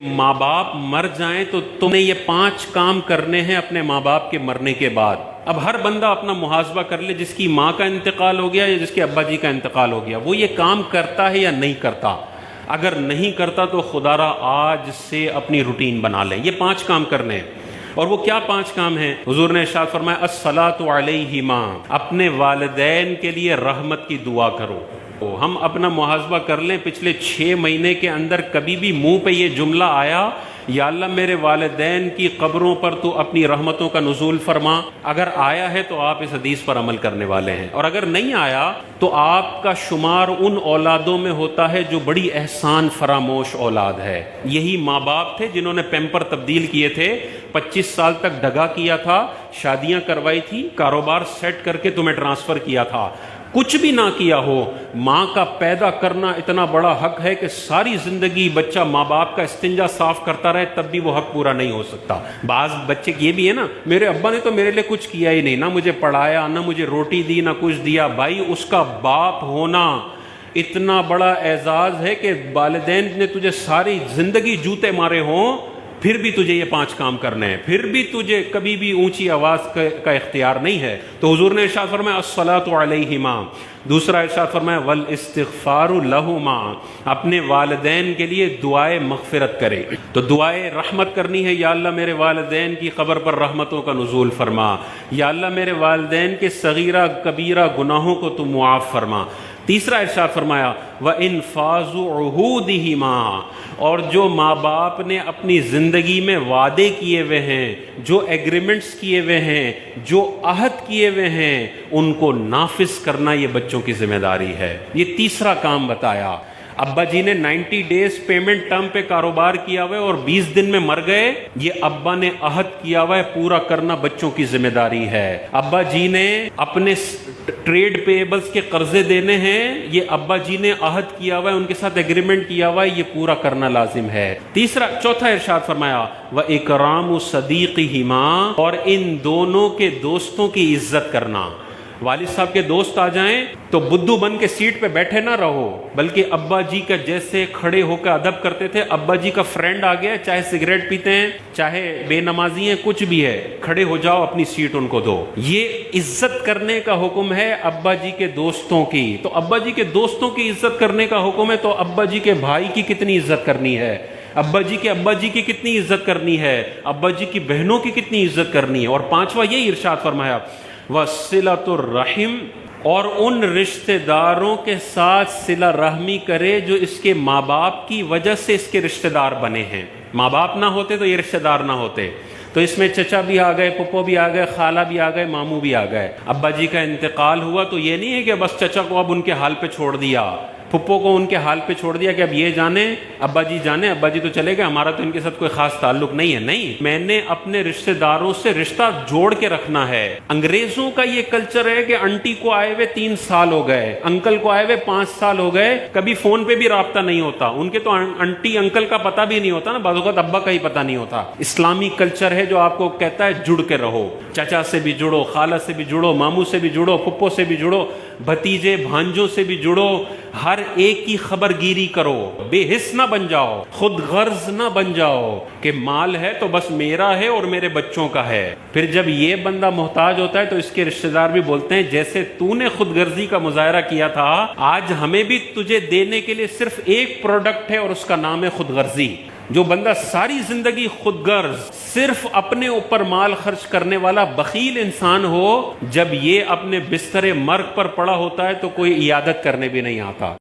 ماں باپ مر جائیں تو تم نے یہ 5 کام کرنے ہیں اپنے ماں باپ کے مرنے کے بعد۔ اب ہر بندہ اپنا محاسبہ کر لے، جس کی ماں کا انتقال ہو گیا یا جس کے ابا جی کا انتقال ہو گیا، وہ یہ کام کرتا ہے یا نہیں کرتا۔ اگر نہیں کرتا تو خدا را آج سے اپنی روٹین بنا لیں، یہ 5 کام کرنے ہیں۔ اور وہ کیا 5 کام ہیں؟ حضور نے ارشاد فرمایا الصلاۃ علیہما، اپنے والدین کے لیے رحمت کی دعا کرو۔ ہم اپنا محاسبہ کر لیں، پچھلے 6 مہینے کے اندر کبھی بھی منہ پہ یہ جملہ آیا یا اللہ میرے والدین کی قبروں پر تو اپنی رحمتوں کا نزول فرما؟ اگر آیا ہے تو آپ اس حدیث پر عمل کرنے والے ہیں، اور اگر نہیں آیا تو آپ کا شمار ان اولادوں میں ہوتا ہے جو بڑی احسان فراموش اولاد ہے۔ یہی ماں باپ تھے جنہوں نے پیمپر تبدیل کیے تھے، 25 سال تک ڈگا کیا تھا، شادیاں کروائی تھی، کاروبار سیٹ کر کے تمہیں ٹرانسفر کیا تھا۔ کچھ بھی نہ کیا ہو، ماں کا پیدا کرنا اتنا بڑا حق ہے کہ ساری زندگی بچہ ماں باپ کا استنجا صاف کرتا رہے تب بھی وہ حق پورا نہیں ہو سکتا۔ بعض بچے یہ بھی ہے نا، میرے ابا نے تو میرے لیے کچھ کیا ہی نہیں، نہ مجھے پڑھایا، نہ مجھے روٹی دی، نہ کچھ دیا۔ بھائی اس کا باپ ہونا اتنا بڑا اعزاز ہے کہ والدین نے تجھے ساری زندگی جوتے مارے ہوں پھر بھی تجھے یہ 5 کام کرنے ہیں، پھر بھی تجھے کبھی بھی اونچی آواز کا اختیار نہیں ہے۔ تو حضور نے ارشاد فرمایا الصلاۃ علیہما، دوسرا ارشاد فرمایا والاستغفار لہما، اپنے والدین کے لیے دعائے مغفرت کرے۔ تو دعائے رحمت کرنی ہے، یا اللہ میرے والدین کی قبر پر رحمتوں کا نزول فرما، یا اللہ میرے والدین کے صغیرہ کبیرہ گناہوں کو تو معاف فرما۔ تیسرا ارشاد فرمایا وَإِنفَاذُ عُهُودِهِمَا، اور جو ماں باپ نے اپنی زندگی میں وعدے کیے ہوئے ہیں، جو ایگریمنٹس کیے ہوئے ہیں، جو عہد کیے ہوئے ہیں، ان کو نافذ کرنا یہ بچوں کی ذمہ داری ہے۔ یہ تیسرا کام بتایا۔ ابا جی نے 90 ڈیز پیمنٹ ٹرم پہ کاروبار کیا ہوا ہے اور 20 دن میں مر گئے، یہ ابا نے عہد کیا ہوا ہے، پورا کرنا بچوں کی ذمہ داری ہے۔ ابا جی نے اپنے ٹریڈ پیبلز کے قرضے دینے ہیں، یہ ابا جی نے عہد کیا ہوا ہے، ان کے ساتھ ایگریمنٹ کیا ہوا ہے، یہ پورا کرنا لازم ہے۔ چوتھا ارشاد فرمایا وَإِكْرَامُ صَدِيقِهِمَا، اور ان دونوں کے دوستوں کی عزت کرنا۔ والد صاحب کے دوست آ جائیں تو بدھو بن کے سیٹ پہ بیٹھے نہ رہو، بلکہ ابا جی کا جیسے کھڑے ہو کے ادب کرتے تھے، ابا جی کا فرینڈ آ گیا، چاہے سگریٹ پیتے ہیں، چاہے بے نمازی ہیں، کچھ بھی ہے، کھڑے ہو جاؤ، اپنی سیٹ ان کو دو۔ یہ عزت کرنے کا حکم ہے ابا جی کے دوستوں کی۔ تو ابا جی کے دوستوں کی عزت کرنے کا حکم ہے، تو ابا جی کے بھائی کی کتنی عزت کرنی ہے، ابا جی کے ابا جی کی کتنی عزت کرنی ہے، ابا جی کی بہنوں کی کتنی عزت کرنی ہے۔ اور 5واں یہی ارشاد فرمایا وَصِلَةُ الرَّحِمِ، اور ان رشتہ داروں کے ساتھ صلہ رحمی کرے جو اس کے ماں باپ کی وجہ سے اس کے رشتہ دار بنے ہیں۔ ماں باپ نہ ہوتے تو یہ رشتہ دار نہ ہوتے۔ تو اس میں چچا بھی آ گئے، پھپھو بھی آ گئے، خالہ بھی آ گئے، ماموں بھی آ گئے۔ ابا جی کا انتقال ہوا تو یہ نہیں ہے کہ بس چچا کو اب ان کے حال پہ چھوڑ دیا، پھپھو کو ان کے حال پہ چھوڑ دیا کہ اب یہ جانے، ابا جی جانے، ابا جی تو چلے گئے، ہمارا تو ان کے ساتھ کوئی خاص تعلق نہیں ہے۔ نہیں، میں نے اپنے رشتہ داروں سے رشتہ جوڑ کے رکھنا ہے۔ انگریزوں کا یہ کلچر ہے کہ انٹی کو آئے ہوئے 3 سال ہو گئے، انکل کو آئے ہوئے 5 سال ہو گئے، کبھی فون پہ بھی رابطہ نہیں ہوتا۔ ان کے تو انٹی انکل کا پتہ بھی نہیں ہوتا نا، بعض اوقات ابا کا ہی پتہ نہیں ہوتا۔ اسلامی کلچر ہے جو آپ کو کہتا ہے جڑ کے رہو، چچا سے بھی جڑو، خالہ سے بھی جڑو، ماموں سے بھی جڑو، پھپھو سے بھی جڑو، بھتیجے بھانجوں سے بھی جڑو، ہر ایک کی خبر گیری کرو، بے حس نہ بن جاؤ، خود غرض نہ بن جاؤ کہ مال ہے تو بس میرا ہے اور میرے بچوں کا ہے۔ پھر جب یہ بندہ محتاج ہوتا ہے تو اس کے رشتہ دار بھی بولتے ہیں جیسے تو نے خود غرضی کا مظاہرہ کیا تھا، آج ہمیں بھی تجھے دینے کے لیے صرف ایک پروڈکٹ ہے اور اس کا نام ہے خود غرضی۔ جو بندہ ساری زندگی خود غرض صرف اپنے اوپر مال خرچ کرنے والا بخیل انسان ہو، جب یہ اپنے بستر مرگ پر پڑا ہوتا ہے تو کوئی عیادت کرنے بھی نہیں آتا۔